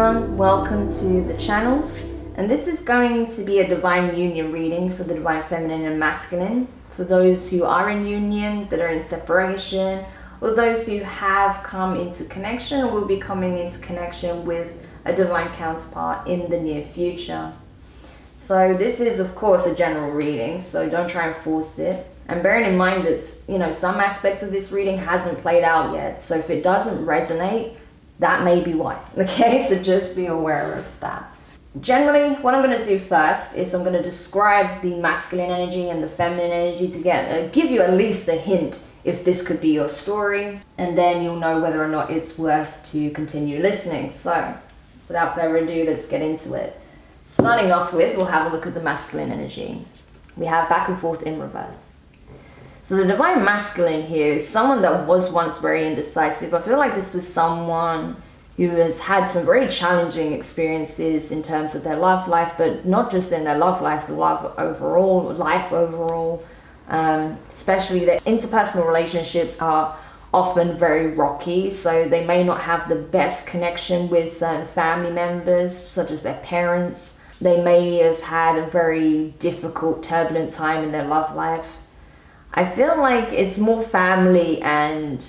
everyone, welcome to the channel, and this is going to be a divine union reading for the divine feminine and masculine, for those who are in union, that are in separation, or those who have come into connection or will be coming into connection with a divine counterpart in the near future. So this is of course a general reading, so don't try and force it, and bearing in mind that some aspects of this reading hasn't played out yet, so if it doesn't resonate, that may be why. Okay, so just be aware of that. Generally, what I'm going to do first is I'm going to describe the masculine energy and the feminine energy to give you at least a hint if this could be your story, and then you'll know whether or not it's worth to continue listening. So without further ado, let's get into it. Starting off with, we'll have a look at the masculine energy. We have back and forth in reverse. So the divine masculine here is someone that was once very indecisive. I feel like this was someone who has had some very challenging experiences in terms of their love life, but not just in their love life overall. Especially their interpersonal relationships are often very rocky, so they may not have the best connection with certain family members, such as their parents. They may have had a very difficult, turbulent time in their love life. I feel like it's more family and,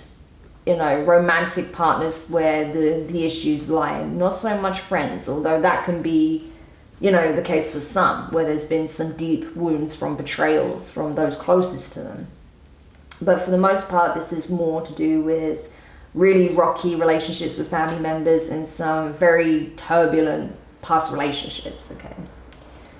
romantic partners where the issues lie, not so much friends, although that can be, the case for some, where there's been some deep wounds from betrayals from those closest to them. But for the most part, this is more to do with really rocky relationships with family members and some very turbulent past relationships, okay?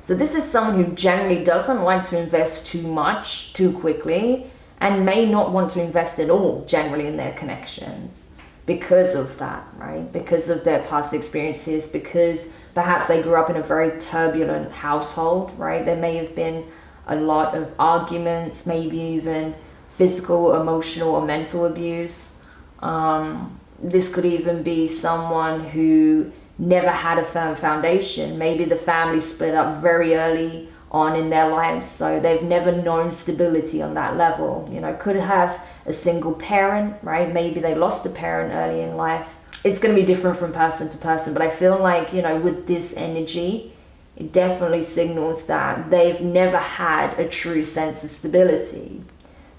So this is someone who generally doesn't like to invest too much, too quickly, and may not want to invest at all, generally, in their connections because of that, right? Because of their past experiences, because perhaps they grew up in a very turbulent household, right? There may have been a lot of arguments, maybe even physical, emotional, or mental abuse. This could even be someone who never had a firm foundation. Maybe the family split up very early on in their lives, so they've never known stability on that level. Could have a single parent, right? Maybe they lost a parent early in life. It's going to be different from person to person, but I feel like, with this energy, it definitely signals that they've never had a true sense of stability.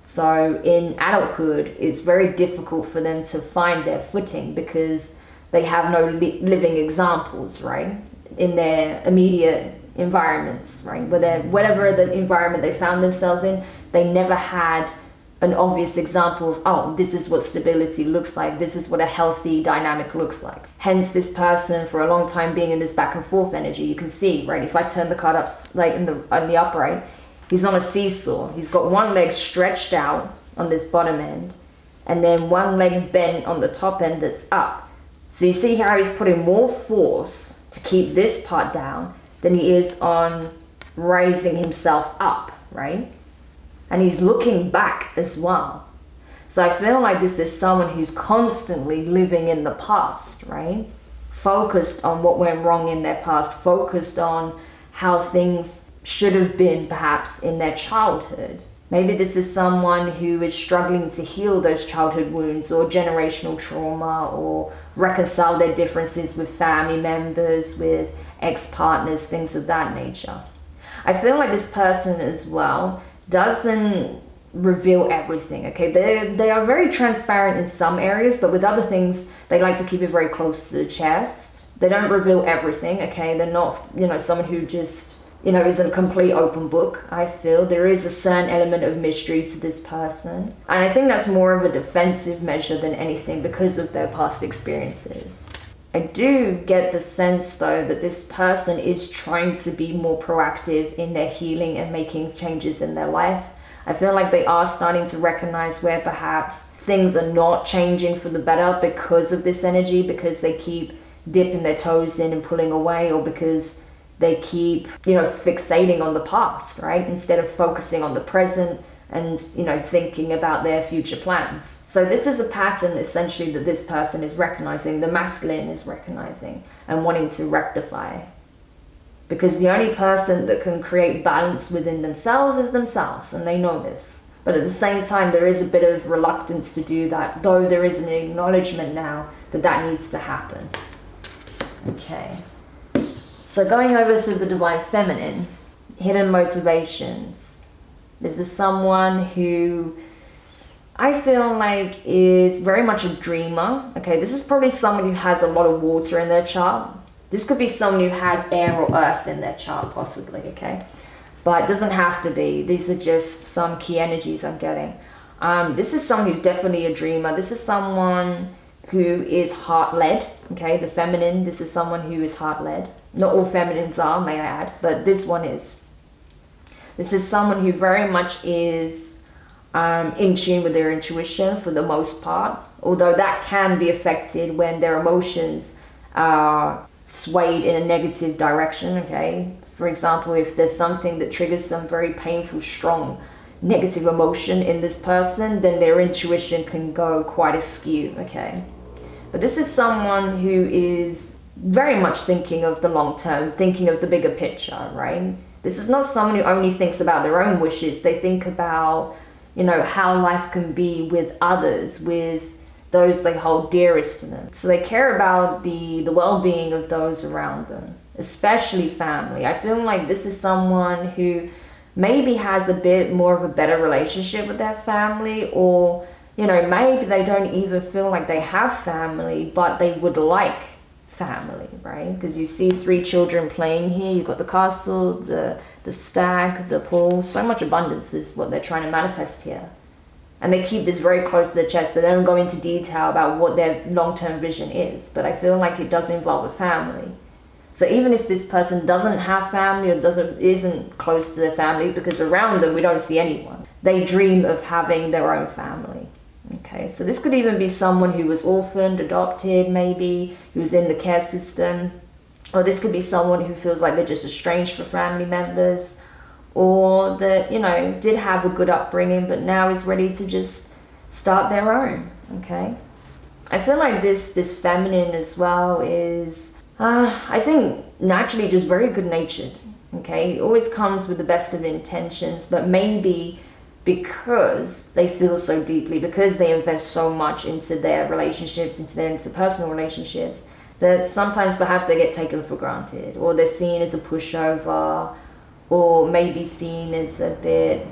So in adulthood, it's very difficult for them to find their footing because they have no living examples, right, in their immediate environments, right? Whatever the environment they found themselves in, they never had an obvious example of, oh, this is what stability looks like. This is what a healthy dynamic looks like. Hence, this person for a long time being in this back and forth energy. You can see, right? If I turn the card up, like on the upright, he's on a seesaw. He's got one leg stretched out on this bottom end, and then one leg bent on the top end that's up. So you see how he's putting more force to keep this part down than he is on raising himself up, right? And he's looking back as well. So I feel like this is someone who's constantly living in the past, right? Focused on what went wrong in their past, focused on how things should have been perhaps in their childhood. Maybe this is someone who is struggling to heal those childhood wounds or generational trauma, or reconcile their differences with family members, with ex-partners, things of that nature. I feel like this person as well doesn't reveal everything, okay? They are very transparent in some areas, but with other things, they like to keep it very close to the chest. They don't reveal everything, okay? They're not, someone who just is a complete open book. I feel there is a certain element of mystery to this person. And I think that's more of a defensive measure than anything because of their past experiences. I do get the sense though that this person is trying to be more proactive in their healing and making changes in their life. I feel like they are starting to recognize where perhaps things are not changing for the better because of this energy, because they keep dipping their toes in and pulling away, or because they keep, fixating on the past, right? Instead of focusing on the present and, thinking about their future plans. So this is a pattern essentially that this person is recognizing, the masculine is recognizing and wanting to rectify. Because the only person that can create balance within themselves is themselves, and they know this. But at the same time, there is a bit of reluctance to do that, though there is an acknowledgement now that that needs to happen. Okay. So going over to the Divine Feminine, hidden motivations. This is someone who I feel like is very much a dreamer. Okay, this is probably someone who has a lot of water in their chart. This could be someone who has air or earth in their chart, possibly, okay? But it doesn't have to be. These are just some key energies I'm getting. This is someone who's definitely a dreamer. This is someone who is heart-led, okay? The feminine, this is someone who is heart-led. Not all feminines are, may I add, but this one is. This is someone who very much is in tune with their intuition for the most part, although that can be affected when their emotions are swayed in a negative direction, okay? For example, if there's something that triggers some very painful, strong, negative emotion in this person, then their intuition can go quite askew, okay? But this is someone who is very much thinking of the long term, thinking of the bigger picture, right? This is not someone who only thinks about their own wishes. They think about, you know, how life can be with others, with those they hold dearest to them. So they care about the well-being of those around them, especially family. I feel like this is someone who maybe has a bit more of a better relationship with their family, or, you know, maybe they don't even feel like they have family, but they would like family, right? Because you see 3 children playing here. You've got the castle, the stag, the pool. So much abundance is what they're trying to manifest here. And they keep this very close to their chest. They don't go into detail about what their long-term vision is, but I feel like it does involve a family. So even if this person doesn't have family or isn't close to their family, because around them we don't see anyone, they dream of having their own family. Okay, so this could even be someone who was orphaned, adopted, maybe, who's in the care system. Or this could be someone who feels like they're just estranged from family members, or that, you know, did have a good upbringing but now is ready to just start their own, okay? I feel like this feminine as well is, I think, naturally just very good-natured, okay? It always comes with the best of intentions, but maybe because they feel so deeply, because they invest so much into their relationships, into their interpersonal relationships, that sometimes perhaps they get taken for granted, or they're seen as a pushover, or maybe seen as a bit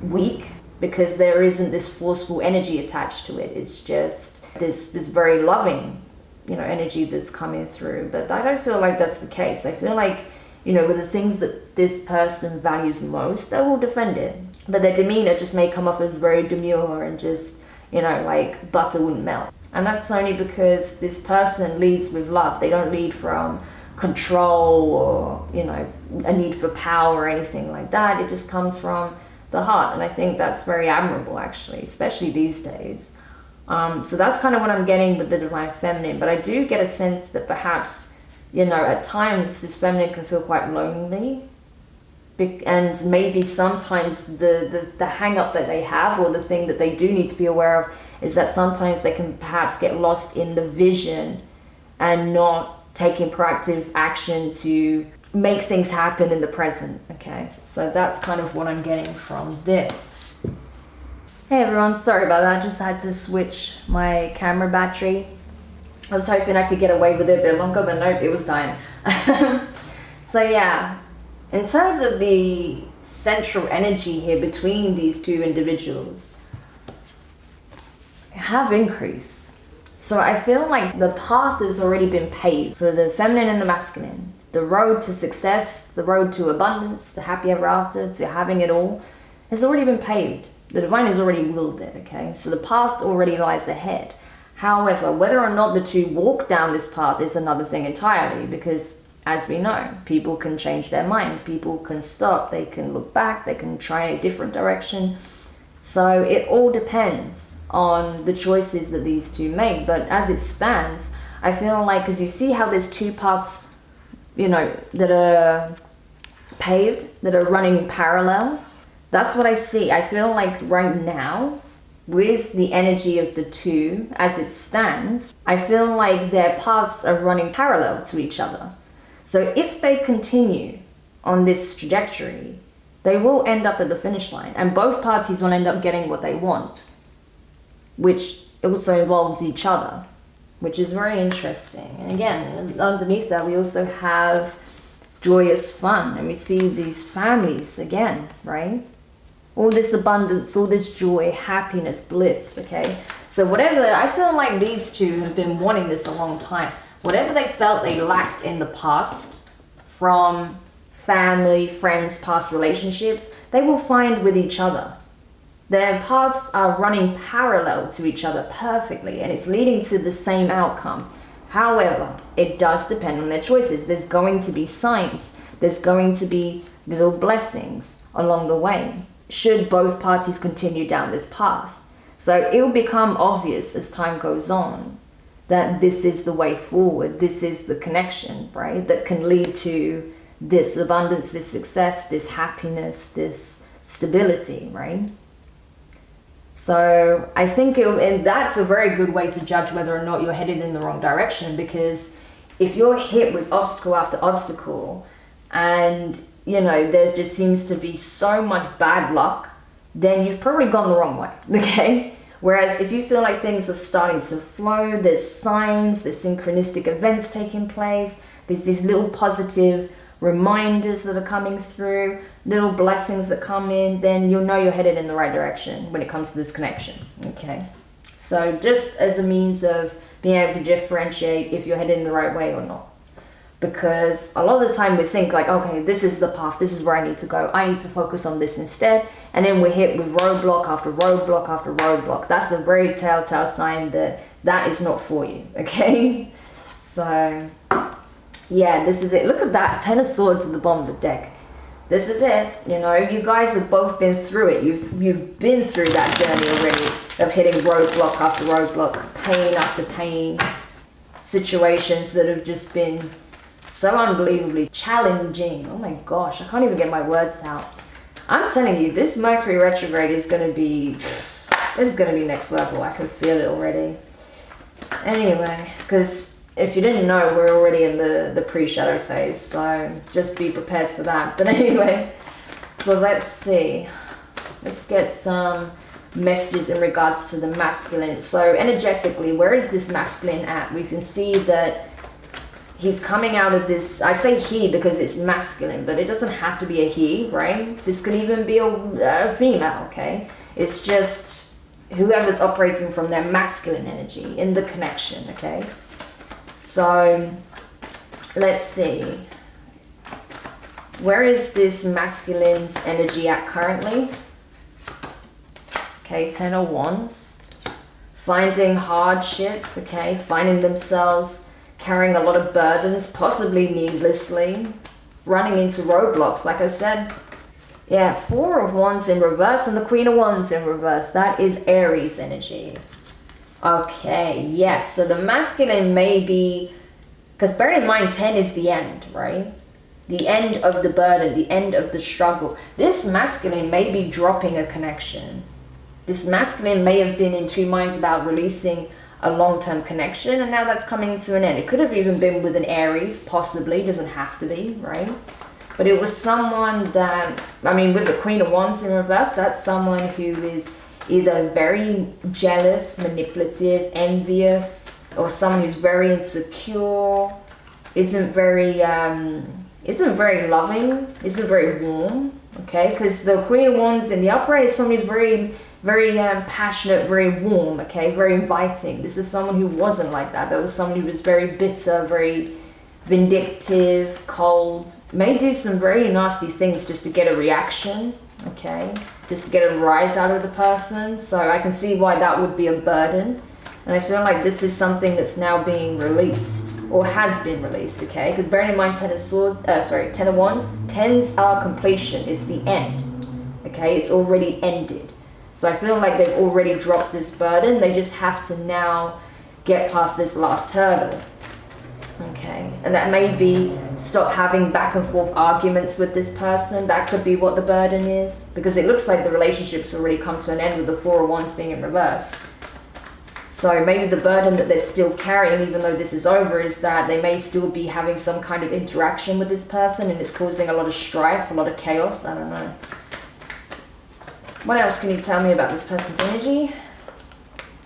weak, because there isn't this forceful energy attached to it. It's just this very loving, you know, energy that's coming through. But I don't feel like that's the case. I feel like, you know, with the things that this person values most, they will defend it. But their demeanor just may come off as very demure and just, you know, like butter wouldn't melt. And that's only because this person leads with love. They don't lead from control or, you know, a need for power or anything like that. It just comes from the heart. And I think that's very admirable, actually, especially these days. So that's kind of what I'm getting with the Divine Feminine. But I do get a sense that perhaps, you know, at times this feminine can feel quite lonely. And maybe sometimes the hang up that they have, or the thing that they do need to be aware of, is that sometimes they can perhaps get lost in the vision and not taking proactive action to make things happen in the present, okay? So that's kind of what I'm getting from this. Hey everyone, sorry about that. I just had to switch my camera battery. I was hoping I could get away with it a bit longer, but nope, it was dying. So yeah. In terms of the central energy here between these two individuals, have increase. So I feel like the path has already been paved for the feminine and the masculine. The road to success, the road to abundance, to happy ever after, to having it all, has already been paved. The divine has already willed it, okay? So the path already lies ahead. However, whether or not the two walk down this path is another thing entirely, because as we know, people can change their mind, people can stop, they can look back, they can try a different direction. So it all depends on the choices that these two make. But as it stands, I feel like, because you see how there's two paths, you know, that are paved, that are running parallel. That's what I see. I feel like right now, with the energy of the two as it stands, I feel like their paths are running parallel to each other. So if they continue on this trajectory, they will end up at the finish line, and both parties will end up getting what they want, which also involves each other. which is very interesting. And again, underneath that, we also have joyous fun, and we see these families again, right? All this abundance, all this joy, happiness, bliss, okay? So whatever, I feel like these two have been wanting this a long time. Whatever they felt they lacked in the past from family, friends, past relationships, they will find with each other. Their paths are running parallel to each other perfectly, and it's leading to the same outcome. However, it does depend on their choices. There's going to be signs. There's going to be little blessings along the way, should both parties continue down this path. So it will become obvious as time goes on that this is the way forward. This is the connection, right? That can lead to this abundance, this success, this happiness, this stability, right? So I think and that's a very good way to judge whether or not you're headed in the wrong direction, because if you're hit with obstacle after obstacle and, you know, there just seems to be so much bad luck, then you've probably gone the wrong way, okay? Whereas if you feel like things are starting to flow, there's signs, there's synchronistic events taking place, there's these little positive reminders that are coming through, little blessings that come in, then you'll know you're headed in the right direction when it comes to this connection, okay? So just as a means of being able to differentiate if you're headed in the right way or not. Because a lot of the time we think like, okay, this is the path, this is where I need to go, I need to focus on this instead, and then we're hit with roadblock after roadblock after roadblock. That's a very telltale sign that that is not for you, okay? So yeah, this is it. Look at that, 10 of Swords at the bottom of the deck. This is it, you know, you guys have both been through it. You've been through that journey already of hitting roadblock after roadblock, pain after pain, situations that have just been so unbelievably challenging. Oh my gosh, I can't even get my words out. I'm telling you, this Mercury retrograde is going to be next level. I can feel it already. Anyway, because if you didn't know, we're already in the pre-shadow phase, so just be prepared for that. But anyway, so let's see. Let's get some messages in regards to the masculine. So energetically, where is this masculine at? We can see that he's coming out of this, I say he because it's masculine, but it doesn't have to be a he, right? This could even be a female, okay? It's just whoever's operating from their masculine energy in the connection, okay? So let's see. Where is this masculine's energy at currently? Okay, 10 of Wands. Finding hardships, okay? Finding themselves carrying a lot of burdens, possibly needlessly. Running into roadblocks, like I said. Yeah, 4 of Wands in reverse and the Queen of Wands in reverse. That is Aries energy. Okay, yes, so the masculine may be, because bear in mind 10 is the end, right? The end of the burden, the end of the struggle. This masculine may be dropping a connection. This masculine may have been in two minds about releasing a long-term connection, and now that's coming to an end. It could have even been with an Aries, possibly, doesn't have to be, right? But it was someone that, I mean, with the Queen of Wands in reverse, that's someone who is either very jealous, manipulative, envious, or someone who's very insecure, isn't very loving, isn't very warm, okay? Because the Queen of Wands in the upright is someone who's very passionate, very warm, okay? Very inviting. This is someone who wasn't like that. That was someone who was very bitter, very vindictive, cold, may do some very nasty things just to get a reaction, okay? Just to get a rise out of the person. So I can see why that would be a burden. And I feel like this is something that's now being released, or has been released, okay? Because bearing in mind 10 of Swords, 10 of Wands, 10s are completion, it's the end, okay? It's already ended. So I feel like they've already dropped this burden. They just have to now get past this last hurdle. Okay, and that may be stop having back and forth arguments with this person. That could be what the burden is, because it looks like the relationship's already come to an end with the 4 of Wands being in reverse. So maybe the burden that they're still carrying, even though this is over, is that they may still be having some kind of interaction with this person and it's causing a lot of strife, a lot of chaos. I don't know. What else can you tell me about this person's energy?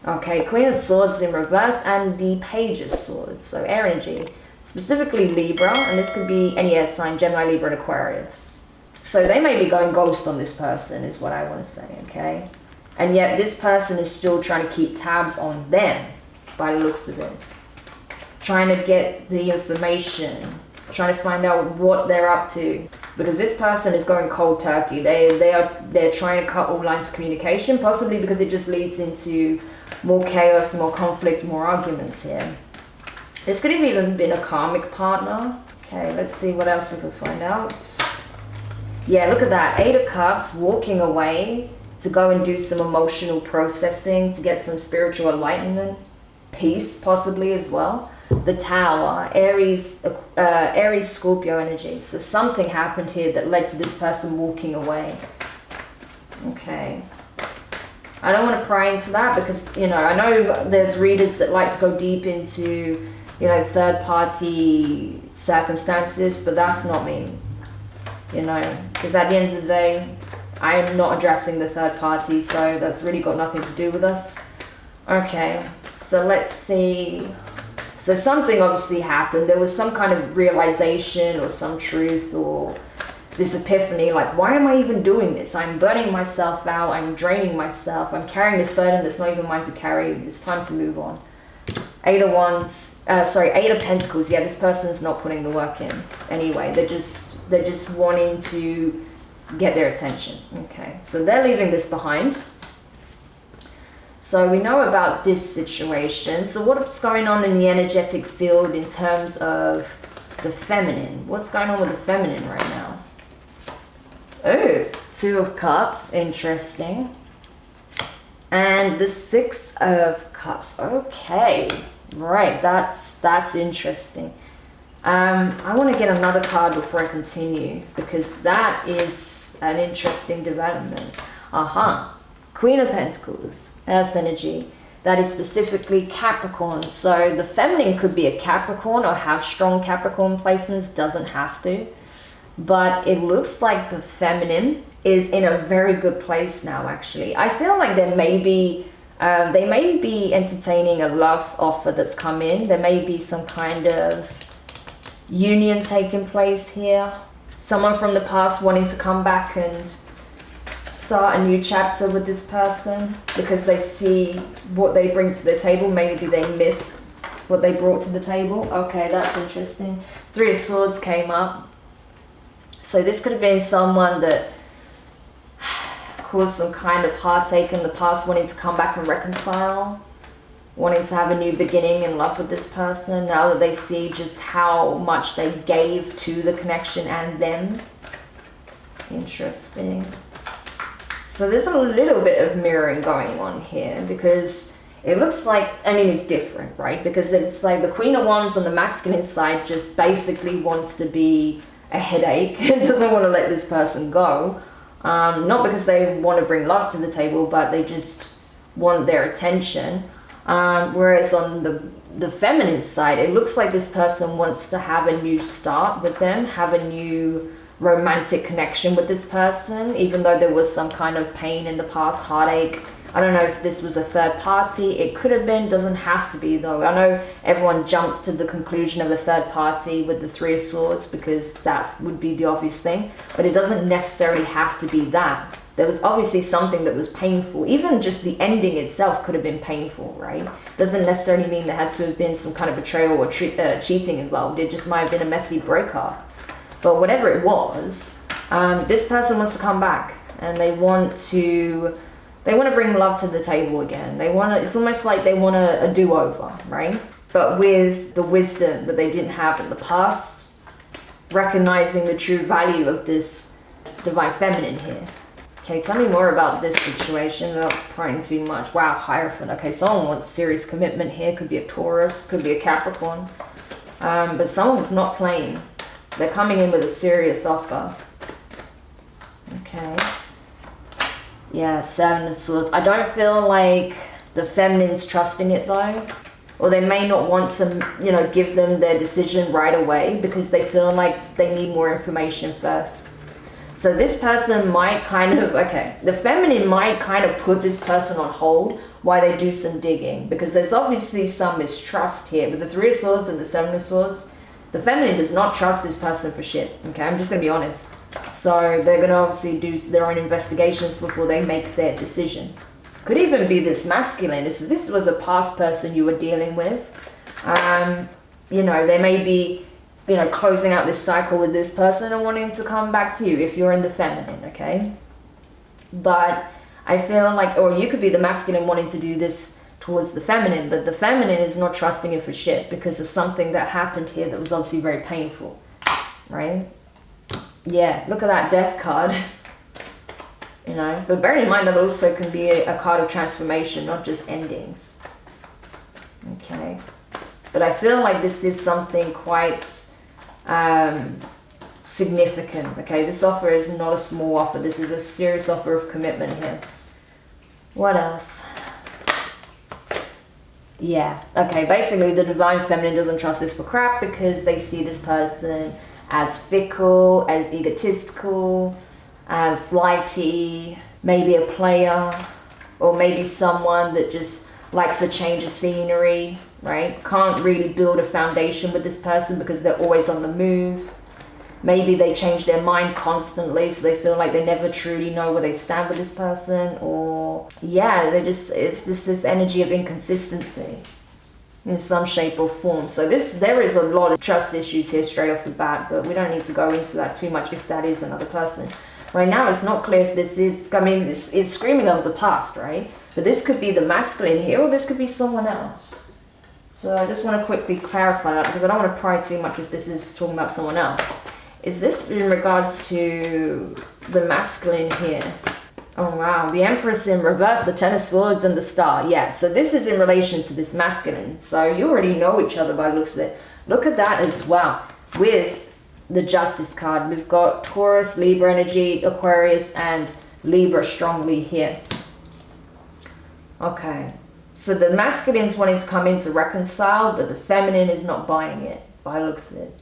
Okay, Queen of Swords in reverse and the Page of Swords. So air energy, specifically Libra, and this could be any air sign, Gemini, Libra, and Aquarius. So they may be going ghost on this person is what I want to say, okay? And yet this person is still trying to keep tabs on them by the looks of it. Trying to get the information, trying to find out what they're up to. Because this person is going cold turkey. They're trying to cut all lines of communication, possibly because it just leads into more chaos, more conflict, more arguments here. This could have even been a karmic partner. Okay, let's see what else we can find out. Yeah, look at that. 8 of Cups, walking away to go and do some emotional processing, to get some spiritual enlightenment, peace possibly as well. The Tower, Aries, Scorpio energy. So something happened here that led to this person walking away. Okay. I don't want to pry into that because, you know, I know there's readers that like to go deep into, you know, third party circumstances, but that's not me. You know, because at the end of the day, I'm not addressing the third party, so that's really got nothing to do with us. Okay, so let's see. So something obviously happened. There was some kind of realization or some truth or this epiphany, like, why am I even doing this? I'm burning myself out, I'm draining myself, I'm carrying this burden that's not even mine to carry. It's time to move on. 8 of Pentacles. Yeah, this person's not putting the work in anyway. They're just wanting to get their attention. Okay, so they're leaving this behind. So we know about this situation. So what's going on in the energetic field in terms of the feminine? What's going on with the feminine right now? Oh, 2 of Cups, interesting. And the 6 of Cups. Okay, right, that's interesting. I want to get another card before I continue because that is an interesting development. Queen of Pentacles, Earth energy. That is specifically Capricorn. So the feminine could be a Capricorn or have strong Capricorn placements, doesn't have to. But it looks like the feminine is in a very good place now, actually. I feel like they may be entertaining a love offer that's come in. There may be some kind of union taking place here. Someone from the past wanting to come back and start a new chapter with this person because they see what they bring to the table. Maybe they missed what they brought to the table. Okay, that's interesting. 3 of Swords came up. So this could have been someone that caused some kind of heartache in the past, wanting to come back and reconcile, wanting to have a new beginning in love with this person now that they see just how much they gave to the connection and them. Interesting. So there's a little bit of mirroring going on here because it looks like, I mean, it's different, right? Because it's like the Queen of Wands on the masculine side just basically wants to be a headache and doesn't want to let this person go. Not because they want to bring love to the table, but they just want their attention. Whereas on the feminine side, it looks like this person wants to have a new start with them, have a new romantic connection with this person, even though there was some kind of pain in the past, heartache. I don't know if this was a third party. It could have been, doesn't have to be though. I know everyone jumps to the conclusion of a third party with the 3 of Swords because that would be the obvious thing, but it doesn't necessarily have to be that. There was obviously something that was painful. Even just the ending itself could have been painful, right? Doesn't necessarily mean there had to have been some kind of betrayal or cheating involved. It just might have been a messy breakup. But whatever it was, this person wants to come back and they want to bring love to the table again. It's almost like they want a do-over, right? But with the wisdom that they didn't have in the past, recognizing the true value of this divine feminine here. Okay, tell me more about this situation without prying too much. Wow, Hierophant. Okay, someone wants serious commitment here. Could be a Taurus, could be a Capricorn. But someone's not playing. They're coming in with a serious offer. Okay. Yeah, 7 of Swords. I don't feel like the feminine's trusting it though. Or they may not want to, give them their decision right away because they feel like they need more information first. So this person might the feminine might kind of put this person on hold why they do some digging, because there's obviously some mistrust here with the Three of Swords and the Seven of Swords. The feminine does not trust this person for shit, okay? I'm just gonna be honest. So they're gonna obviously do their own investigations before they make their decision. Could even be this masculine. If this was a past person you were dealing with, you know, they may be, you know, closing out this cycle with this person and wanting to come back to you if you're in the feminine, okay? But I feel like, or you could be the masculine wanting to do this towards the feminine, but the feminine is not trusting you for shit because of something that happened here that was obviously very painful, right? Yeah, look at that Death card. You know, but bearing in mind that also can be a card of transformation, not just endings. Okay. But I feel like this is something quite significant, okay? This offer is not a small offer. This is a serious offer of commitment here. What else? Yeah, okay, basically the divine feminine doesn't trust this for crap because they see this person as fickle, as egotistical, flighty, maybe a player, or maybe someone that just likes a change of scenery, right? Can't really build a foundation with this person because they're always on the move. Maybe they change their mind constantly, so they feel like they never truly know where they stand with this person, or yeah, it's just this energy of inconsistency in some shape or form. So there is a lot of trust issues here straight off the bat, but we don't need to go into that too much if that is another person. Right now, it's not clear if this is, I mean, it's screaming of the past, right? But this could be the masculine here, or this could be someone else. So I just want to quickly clarify that because I don't want to pry too much if this is talking about someone else. Is this in regards to the masculine here? Oh wow, the Empress in reverse, the Ten of Swords and the Star. Yeah, so this is in relation to this masculine. So you already know each other by the looks of it. Look at that as well. With the Justice card, we've got Taurus, Libra energy, Aquarius, and Libra strongly here. Okay, so the masculine's wanting to come in to reconcile, but the feminine is not buying it by the looks of it.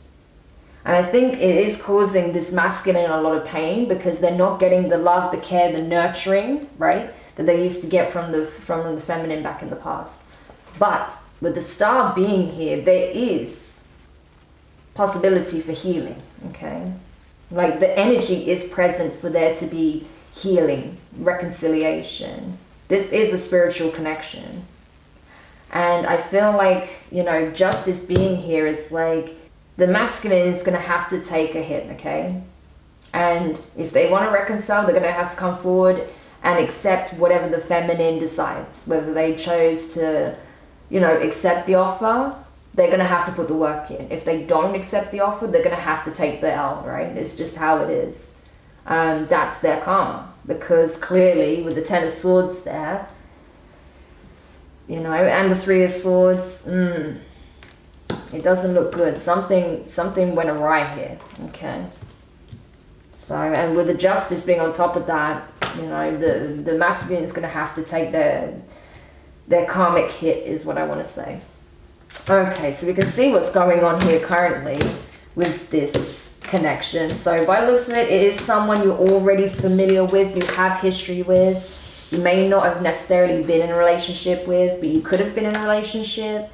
And I think it is causing this masculine a lot of pain because they're not getting the love, the care, the nurturing, right, that they used to get from the feminine back in the past. But with the Star being here, there is possibility for healing, okay? Like the energy is present for there to be healing, reconciliation. This is a spiritual connection. And I feel like, you know, justice being here, it's like, the masculine is going to have to take a hit, okay? And if they want to reconcile, they're going to have to come forward and accept whatever the feminine decides. Whether they chose to, you know, accept the offer, they're going to have to put the work in. If they don't accept the offer, they're going to have to take the L, right? It's just how it is. That's their karma. Because clearly, with the Ten of Swords there, you know, and the Three of Swords, it doesn't look good. Something went awry here. Okay. So, and with the Justice being on top of that, you know, the masculine is going to have to take their karmic hit, is what I want to say. Okay, so we can see what's going on here currently with this connection. So by the looks of it, it is someone you're already familiar with, you have history with. You may not have necessarily been in a relationship with, but you could have been in a relationship.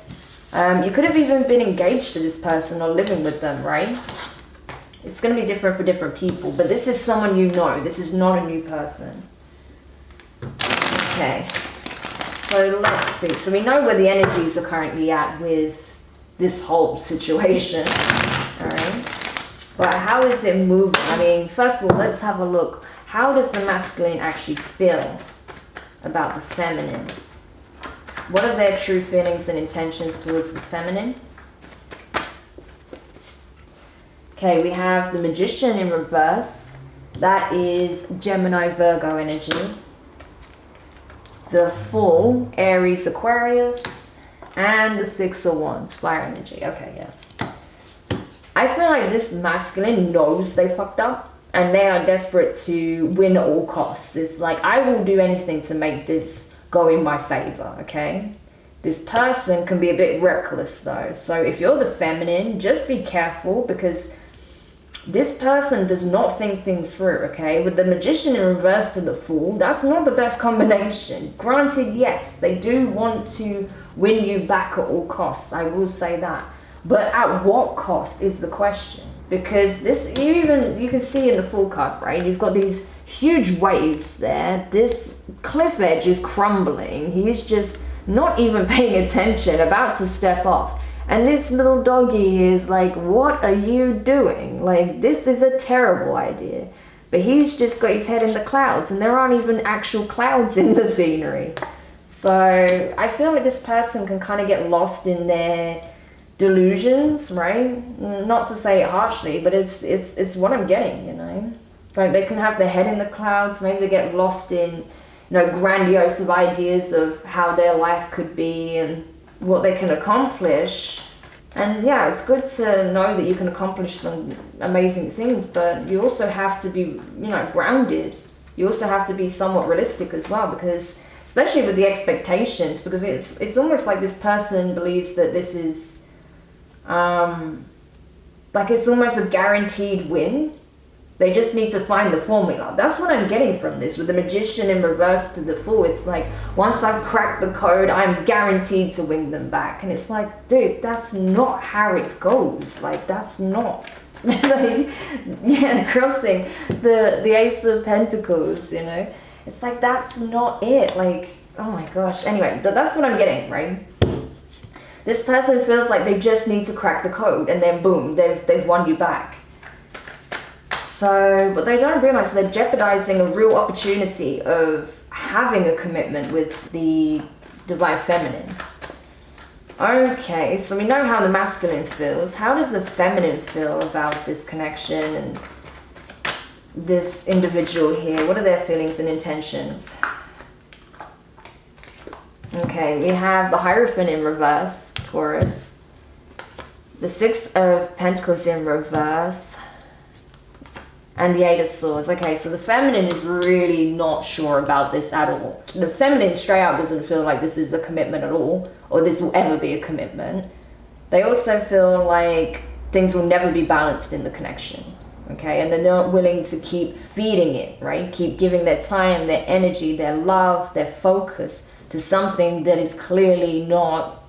You could have even been engaged to this person or living with them, right? It's going to be different for different people, but this is someone you know. This is not a new person. Okay, so let's see. So we know where the energies are currently at with this whole situation, all right? But how is it moving? I mean, first of all, let's have a look. How does the masculine actually feel about the feminine? What are their true feelings and intentions towards the feminine? Okay, we have the Magician in reverse. That is Gemini, Virgo energy. The Fool, Aries, Aquarius. And the Six of Wands, fire energy. Okay, yeah. I feel like this masculine knows they fucked up and they are desperate to win at all costs. It's like, I will do anything to make this go in my favor, okay? This person can be a bit reckless though. So if you're the feminine, just be careful because This person does not think things through, okay? With the Magician in reverse to the Fool, that's not the best combination. Granted, yes, they do want to win you back at all costs, I will say that. But at what cost is the question? Because this, you can see in the Fool card, right? You've got these huge waves there. This cliff edge is crumbling. He's just not even paying attention, about to step off. And this little doggy is like, what are you doing? Like, this is a terrible idea. But he's just got his head in the clouds, and there aren't even actual clouds in the scenery. So I feel like this person can kind of get lost in their delusions, right? Not to say it harshly, but it's what I'm getting, you know? Like, they can have their head in the clouds, maybe they get lost in, you know, grandiose of ideas of how their life could be and what they can accomplish. And yeah, it's good to know that you can accomplish some amazing things, but you also have to be, you know, grounded. You also have to be somewhat realistic as well, because especially with the expectations, because it's almost like this person believes that this is like it's almost a guaranteed win. They just need to find the formula. That's what I'm getting from this. With the Magician in reverse to the Fool, it's like, once I've cracked the code, I'm guaranteed to win them back. And it's like, dude, that's not how it goes. Like, that's not... like, yeah, crossing the Ace of Pentacles, you know? It's like, that's not it. Like, oh my gosh. Anyway, that's what I'm getting, right? This person feels like they just need to crack the code, and then boom, they've won you back. So, but they don't realize they're jeopardizing a real opportunity of having a commitment with the Divine Feminine. Okay, so we know how the masculine feels. How does the feminine feel about this connection and this individual here? What are their feelings and intentions? Okay, we have the Hierophant in reverse, Taurus. The Six of Pentacles in reverse. And the Eight of Swords. Okay, so the feminine is really not sure about this at all. The feminine straight out doesn't feel like this is a commitment at all, or this will ever be a commitment. They also feel like things will never be balanced in the connection. Okay, and they're not willing to keep feeding it, right? Keep giving their time, their energy, their love, their focus to something that is clearly not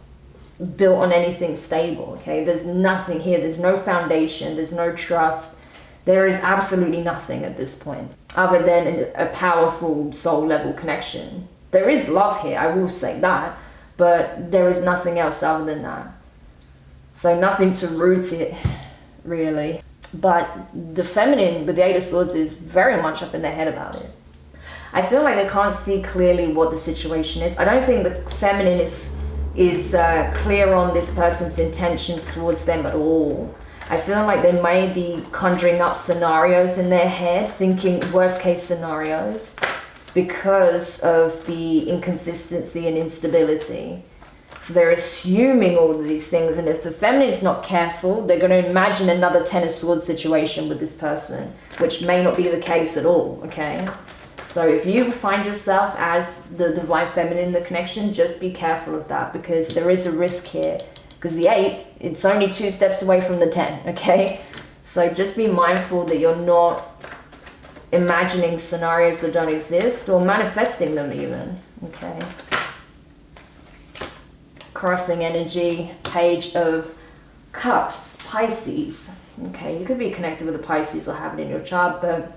built on anything stable. Okay, there's nothing here. There's no foundation. There's no trust. There is absolutely nothing at this point other than a powerful soul level connection. There is love here, I will say that, but there is nothing else other than that. So nothing to root it, really. But the feminine with the Eight of Swords is very much up in their head about it. I feel like they can't see clearly what the situation is. I don't think the feminine is clear on this person's intentions towards them at all. I feel like they may be conjuring up scenarios in their head, thinking worst case scenarios, because of the inconsistency and instability. So they're assuming all of these things, and if the feminine is not careful, they're going to imagine another Ten of Swords situation with this person, which may not be the case at all, okay? So if you find yourself as the Divine Feminine in the connection, just be careful of that, because there is a risk here. Because the 8, it's only 2 steps away from the 10, okay? So just be mindful that you're not imagining scenarios that don't exist or manifesting them even, okay? Crossing energy, Page of Cups, Pisces. Okay, you could be connected with a Pisces or have it in your chart, but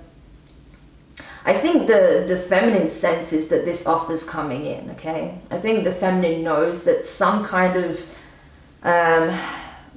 I think the feminine senses that this offer's coming in, okay? I think the feminine knows that some kind of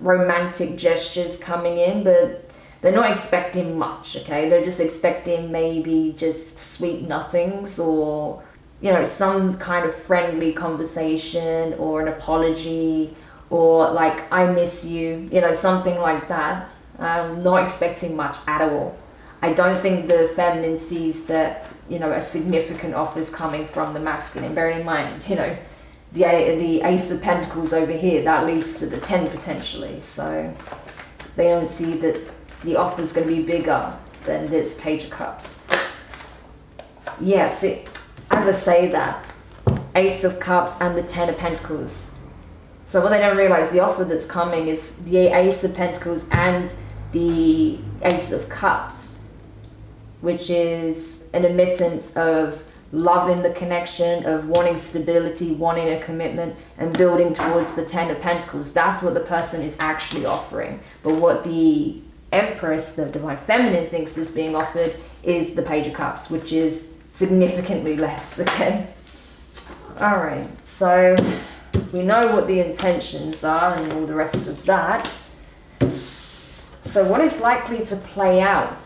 romantic gestures coming in, but they're not expecting much, okay? They're just expecting maybe just sweet nothings, or, you know, some kind of friendly conversation or an apology, or like, I miss you, you know, something like that. Not expecting much at all. I don't think the feminine sees that, you know, a significant offer is coming from the masculine. Bearing in mind, you know, the Ace of Pentacles over here, that leads to the 10 potentially. So they don't see that the offer is going to be bigger than this Page of Cups. Yes, as I say that, Ace of Cups and the 10 of Pentacles. So what they don't realize, the offer that's coming is the Ace of Pentacles and the Ace of Cups, which is an admittance of loving the connection, of wanting stability, wanting a commitment, and building towards the Ten of Pentacles. That's what the person is actually offering. But what the Empress, the Divine Feminine, thinks is being offered is the Page of Cups, which is significantly less, okay? All right, so we know what the intentions are and all the rest of that. So what is likely to play out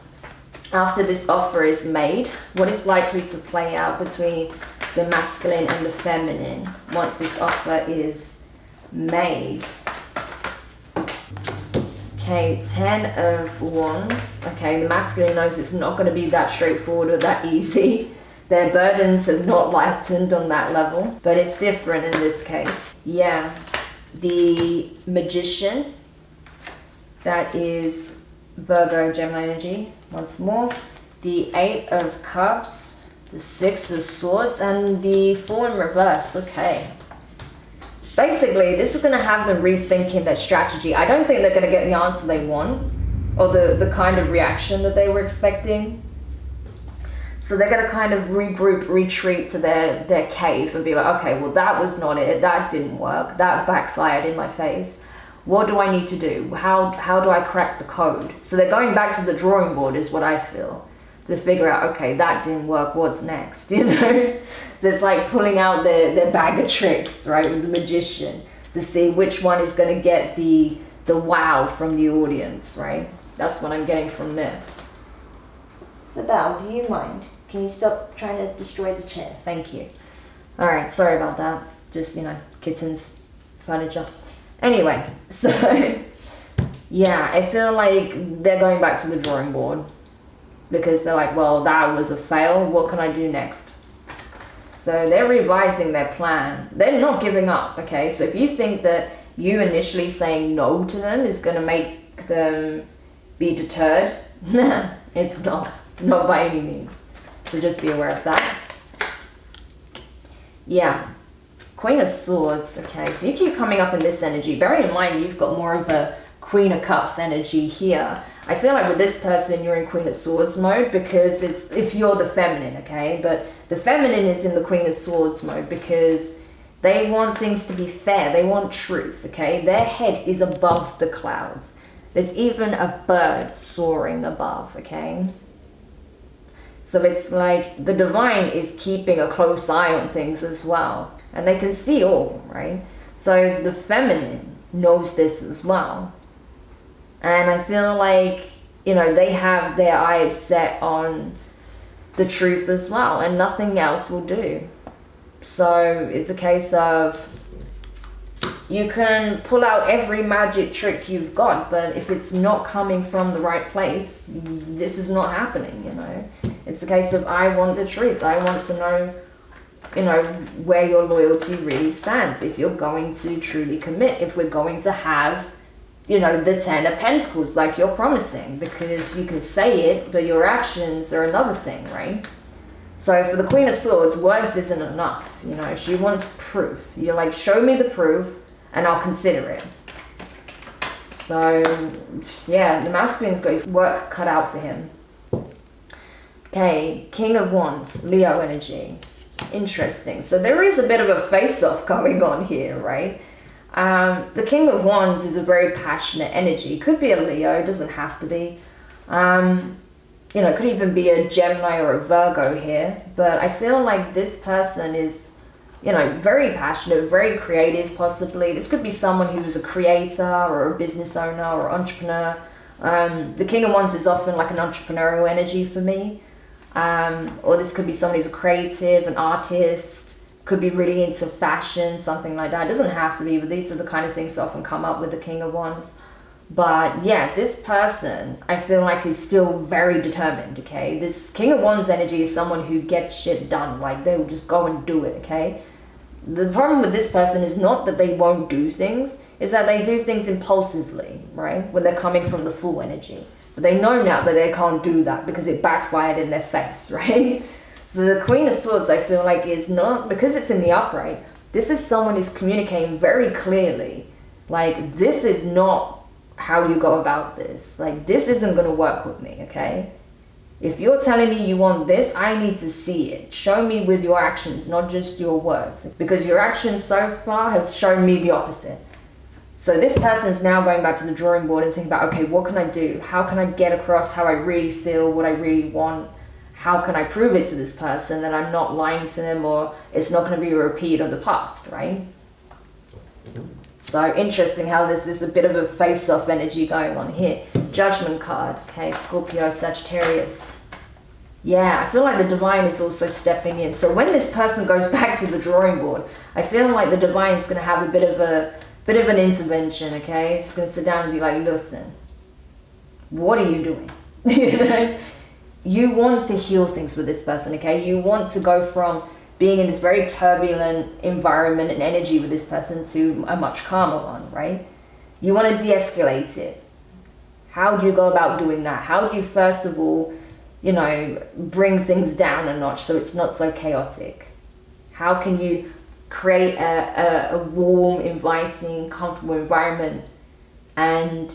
after this offer is made? What is likely to play out between the masculine and the feminine once this offer is made? Okay, 10 of Wands. Okay, the masculine knows it's not going to be that straightforward or that easy. Their burdens have not lightened on that level, but it's different in this case. Yeah, the Magician, that is Virgo, Gemini energy, once more. The 8 of Cups, the 6 of Swords, and the 4 in reverse. Okay. Basically, this is going to have them rethinking their strategy. I don't think they're going to get the answer they want, or the kind of reaction that they were expecting. So they're going to kind of regroup, retreat to their cave and be like, okay, well, that was not it. That didn't work. That backfired in my face. What do I need to do? How do I crack the code? So they're going back to the drawing board is what I feel, to figure out, okay, that didn't work. What's next? You know? So it's like pulling out their bag of tricks, right, with the Magician to see which one is going to get the wow from the audience, right? That's what I'm getting from this. Isabel, do you mind? Can you stop trying to destroy the chair? Thank you. All right, sorry about that. Just, kittens, furniture. Anyway, so, yeah, I feel like they're going back to the drawing board because they're like, well, that was a fail. What can I do next? So they're revising their plan. They're not giving up, okay? So if you think that you initially saying no to them is going to make them be deterred, it's not by any means. So just be aware of that. Yeah, Queen of Swords. Okay, so you keep coming up in this energy. Bear in mind, you've got more of a Queen of Cups energy here. I feel like with this person, you're in Queen of Swords mode because it's if you're the feminine, okay? But the feminine is in the Queen of Swords mode because they want things to be fair. They want truth, okay? Their head is above the clouds. There's even a bird soaring above, okay? So it's like the divine is keeping a close eye on things as well. And they can see all, right? So the feminine knows this as well. And I feel like, they have their eyes set on the truth as well. And nothing else will do. So it's a case of you can pull out every magic trick you've got. But if it's not coming from the right place, this is not happening, It's a case of I want the truth. I want to know, where your loyalty really stands. If you're going to truly commit. If we're going to have, the 10 of Pentacles like you're promising. Because you can say it, but your actions are another thing, right? So for the Queen of Swords, words isn't enough. She wants proof. You're like, show me the proof and I'll consider it. So, yeah, the masculine's got his work cut out for him. Okay, King of Wands, Leo energy. Interesting. So there is a bit of a face-off going on here, right? The King of Wands is a very passionate energy. Could be a Leo, doesn't have to be. Could even be a Gemini or a Virgo here. But I feel like this person is, very passionate, very creative possibly. This could be someone who's a creator or a business owner or entrepreneur. The King of Wands is often like an entrepreneurial energy for me. Or this could be someone who's a creative, an artist, could be really into fashion, something like that. It doesn't have to be, but these are the kind of things that often come up with the King of Wands. But yeah, this person, I feel like is still very determined, okay? This King of Wands energy is someone who gets shit done. Like, they will just go and do it, okay? The problem with this person is not that they won't do things, is that they do things impulsively, right? When they're coming from the full energy. But they know now that they can't do that because it backfired in their face, right? So the Queen of Swords, I feel like, is not, because it's in the upright, this is someone who's communicating very clearly. Like, this is not how you go about this. Like, this isn't going to work with me, okay? If you're telling me you want this, I need to see it. Show me with your actions, not just your words. Because your actions so far have shown me the opposite. So this person's now going back to the drawing board and thinking about, okay, what can I do? How can I get across how I really feel, what I really want? How can I prove it to this person that I'm not lying to them, or it's not going to be a repeat of the past, right? So interesting how there's a bit of a face-off energy going on here. Judgment card, okay, Scorpio, Sagittarius. Yeah, I feel like the divine is also stepping in. So when this person goes back to the drawing board, I feel like the divine is going to have a bit of an intervention, okay? It's going to sit down and be like, listen, what are you doing? You know? You want to heal things with this person, okay? You want to go from being in this very turbulent environment and energy with this person to a much calmer one, right? You want to de-escalate it. How do you go about doing that? How do you, first of all, you know, bring things down a notch so it's not so chaotic? How can you create a warm, inviting, comfortable environment and,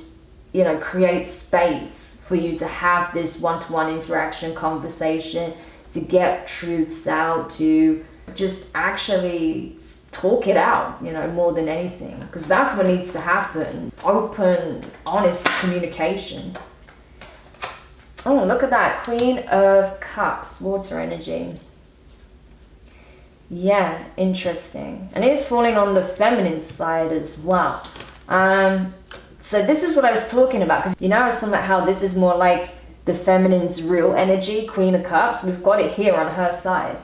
you know, create space for you to have this one-to-one interaction, conversation, to get truths out, to just actually talk it out, you know, more than anything, because that's what needs to happen. Open, honest communication. Oh, look at that, Queen of Cups, water energy. Yeah, interesting. And it is falling on the feminine side as well. So this is what I was talking about, because, you know, I was talking about how this is more like the feminine's real energy, Queen of Cups. We've got it here on her side.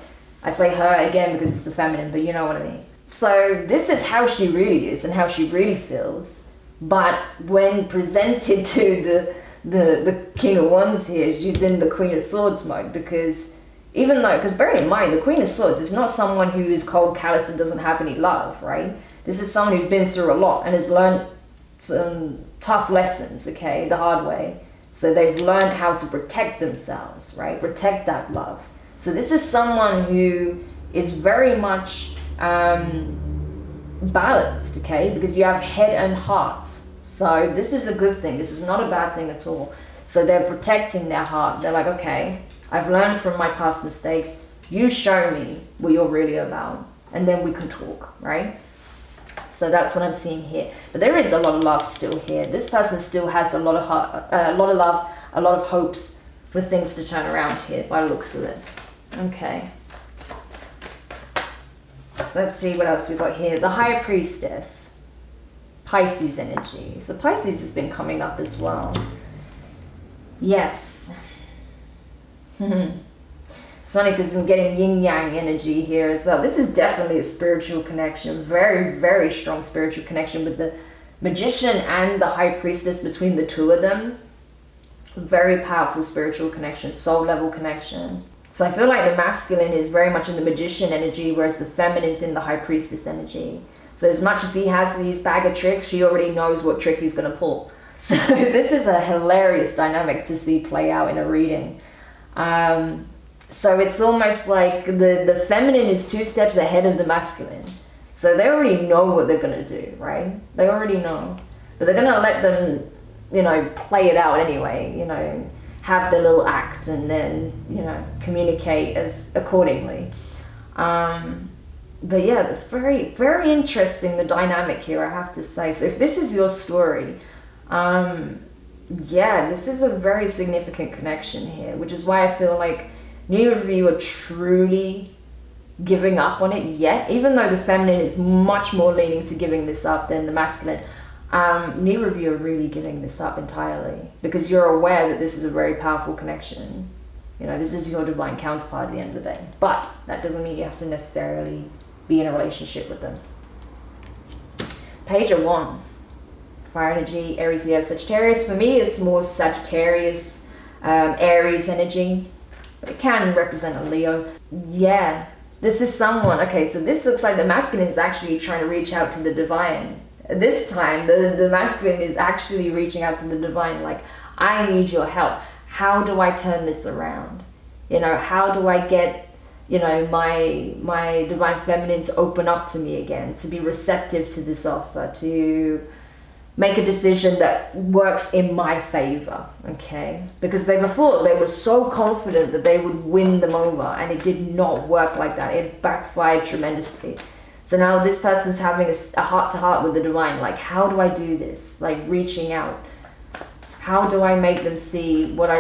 I say her again because it's the feminine, but you know what I mean. So this is how she really is and how she really feels. But when presented to the King of Wands here, she's in the Queen of Swords mode, because bearing in mind, the Queen of Swords is not someone who is cold, callous, and doesn't have any love, right? This is someone who's been through a lot and has learned some tough lessons, okay, the hard way. So they've learned how to protect themselves, right? Protect that love. So this is someone who is very much balanced, okay? Because you have head and heart. So this is a good thing. This is not a bad thing at all. So they're protecting their heart. They're like, okay, I've learned from my past mistakes. You show me what you're really about, and then we can talk, right? So that's what I'm seeing here. But there is a lot of love still here. This person still has a lot of heart, a lot of love, a lot of hopes for things to turn around here by the looks of it. Okay. Let's see what else we got here. The High Priestess. Pisces energy. So Pisces has been coming up as well. Yes. It's funny because I'm getting yin-yang energy here as well. This is definitely a spiritual connection. Very, very strong spiritual connection with the Magician and the High Priestess, between the two of them. Very powerful spiritual connection, soul level connection. So I feel like the masculine is very much in the Magician energy, whereas the feminine's in the High Priestess energy. So as much as he has his bag of tricks, she already knows what trick he's going to pull. So this is a hilarious dynamic to see play out in a reading. So it's almost like the feminine is 2 steps ahead of the masculine. So they already know what they're going to do, right? They already know. But they're going to let them, you know, play it out anyway, you know, have their little act and then, you know, communicate as accordingly. But yeah, that's very, very interesting, the dynamic here, I have to say. So if this is your story, yeah, this is a very significant connection here, which is why I feel like neither of you are truly giving up on it yet, even though the feminine is much more leaning to giving this up than the masculine. Neither of you are really giving this up entirely, because you're aware that this is a very powerful connection. You know, this is your divine counterpart at the end of the day. But that doesn't mean you have to necessarily be in a relationship with them. Page of Wands. Fire energy, Aries, Leo, Sagittarius. For me, it's more Sagittarius, Aries energy. But it can represent a Leo. Yeah, this is someone. Okay, so this looks like the masculine is actually trying to reach out to the divine. This time, the masculine is actually reaching out to the divine, like, I need your help. How do I turn this around? You know, how do I get, you know, my divine feminine to open up to me again, to be receptive to this offer, to make a decision that works in my favor, okay? Because before they were so confident that they would win them over, and it did not work like that. It backfired tremendously. So now this person's having a heart-to-heart with the divine, like, how do I do this? Like, reaching out. How do I make them see what my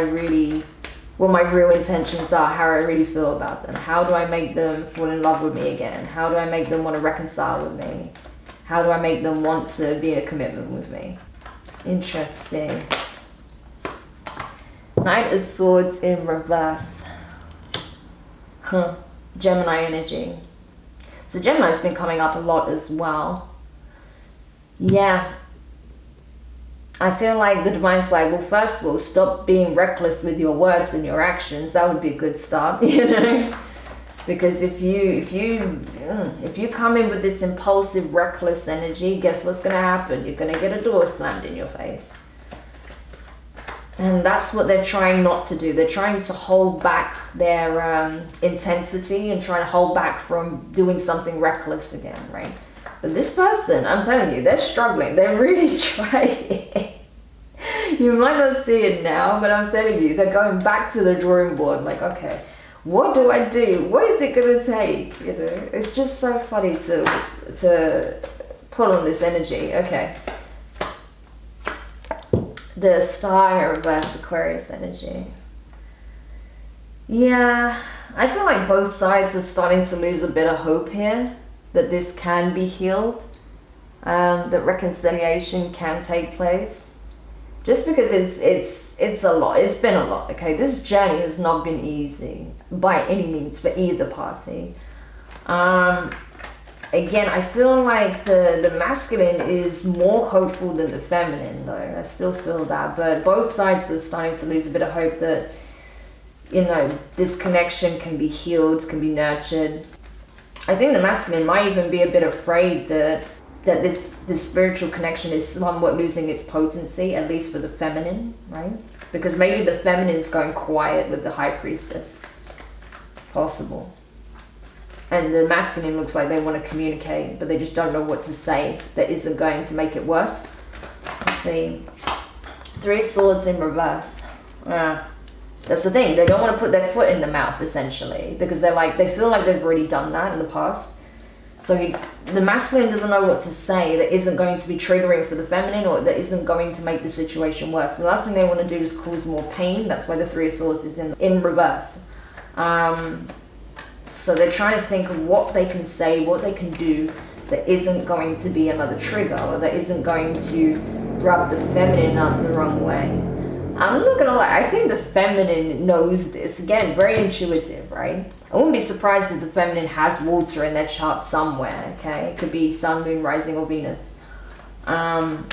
real intentions are, how I really feel about them? How do I make them fall in love with me again? How do I make them want to reconcile with me? How do I make them want to be in a commitment with me? Interesting. Knight of Swords in reverse. Gemini energy. So Gemini's been coming up a lot as well. Yeah. I feel like the divine's like, well, first of all, stop being reckless with your words and your actions. That would be a good start, you know? Because if you come in with this impulsive, reckless energy, guess what's going to happen? You're going to get a door slammed in your face. And that's what they're trying not to do. They're trying to hold back their intensity and trying to hold back from doing something reckless again, right? But this person, I'm telling you, they're struggling. They're really trying. You might not see it now, but I'm telling you, they're going back to the drawing board. Like, okay, what do I do? What is it going to take? You know, it's just so funny to pull on this energy. Okay. The Star reverse Aquarius energy. Yeah, I feel like both sides are starting to lose a bit of hope here that this can be healed, that reconciliation can take place. Just because it's a lot, it's been a lot, okay? This journey has not been easy by any means for either party. Again, I feel like the masculine is more hopeful than the feminine, though. I still feel that, but both sides are starting to lose a bit of hope that, you know, this connection can be healed, can be nurtured. I think the masculine might even be a bit afraid that this spiritual connection is somewhat losing its potency, at least for the feminine, right? Because maybe the feminine is going quiet with the High Priestess. It's possible. And the masculine looks like they want to communicate, but they just don't know what to say that isn't going to make it worse. Let's see. 3 Swords in reverse. That's the thing. They don't want to put their foot in the mouth, essentially, because they feel like they've already done that in the past. So the masculine doesn't know what to say that isn't going to be triggering for the feminine, or that isn't going to make the situation worse. The last thing they want to do is cause more pain. That's why the 3 of Swords is in reverse. So they're trying to think of what they can say, what they can do that isn't going to be another trigger, or that isn't going to rub the feminine up the wrong way. I'm not gonna lie, I think the feminine knows this. Again, very intuitive, right? I wouldn't be surprised if the feminine has water in their chart somewhere, okay? It could be Sun, Moon, Rising, or Venus. But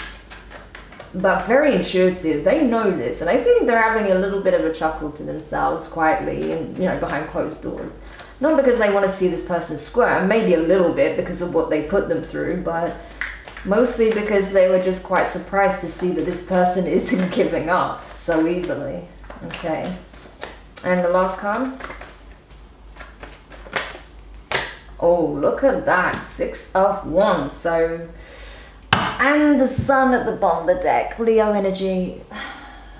very intuitive. They know this, and I think they're having a little bit of a chuckle to themselves quietly and, you know, behind closed doors. Not because they want to see this person squirt, maybe a little bit because of what they put them through, but mostly because they were just quite surprised to see that this person isn't giving up so easily. Okay. And the last card. Oh, look at that. 6 of Wands. So, and the Sun at the bottom of the deck. Leo energy.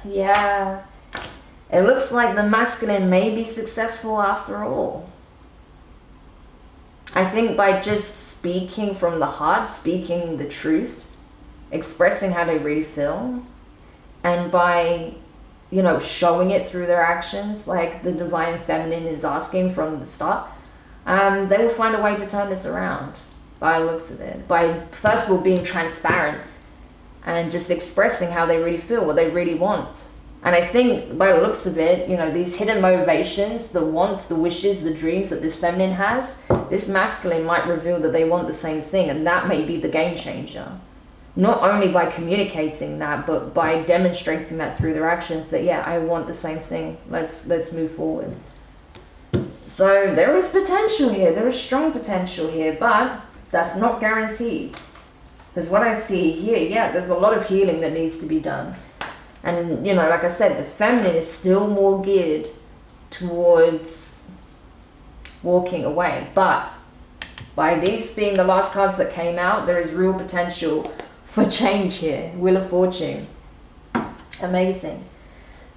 Yeah. It looks like the masculine may be successful after all. I think by just speaking from the heart, speaking the truth, expressing how they really feel, and by, you know, showing it through their actions, like the divine feminine is asking from the start, they will find a way to turn this around by the looks of it. By, first of all, being transparent and just expressing how they really feel, what they really want. And I think by the looks of it, you know, these hidden motivations, the wants, the wishes, the dreams that this feminine has, this masculine might reveal that they want the same thing, and that may be the game changer. Not only by communicating that, but by demonstrating that through their actions that, yeah, I want the same thing. Let's move forward. So there is potential here. There is strong potential here, but that's not guaranteed. Because what I see here, yeah, there's a lot of healing that needs to be done. And, you know, like I said, the feminine is still more geared towards walking away. But by these being the last cards that came out, there is real potential for change here. Wheel of Fortune. Amazing.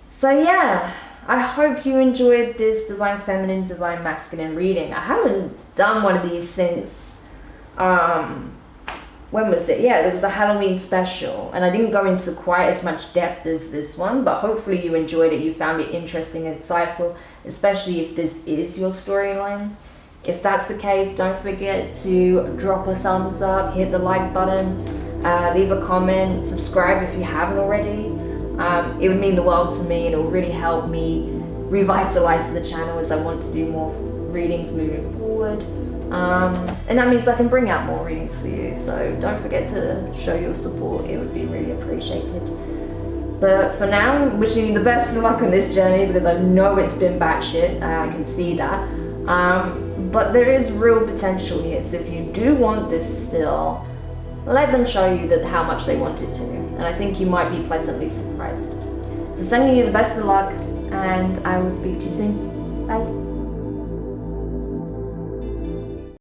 So yeah, I hope you enjoyed this Divine Feminine, Divine Masculine reading. I haven't done one of these since, when was it? Yeah, there was a Halloween special, and I didn't go into quite as much depth as this one, but hopefully you enjoyed it, you found it interesting and insightful, especially if this is your storyline. If that's the case, don't forget to drop a thumbs up, hit the like button, leave a comment, subscribe if you haven't already. It would mean the world to me, and it will really help me revitalize the channel as I want to do more readings moving forward. And that means I can bring out more readings for you, so don't forget to show your support. It would be really appreciated. But for now, I'm wishing you the best of luck on this journey, because I know it's been batshit. I can see that. But there is real potential here, so if you do want this still, let them show you that how much they want it to, and I think you might be pleasantly surprised. So sending you the best of luck, and I will speak to you soon. Bye.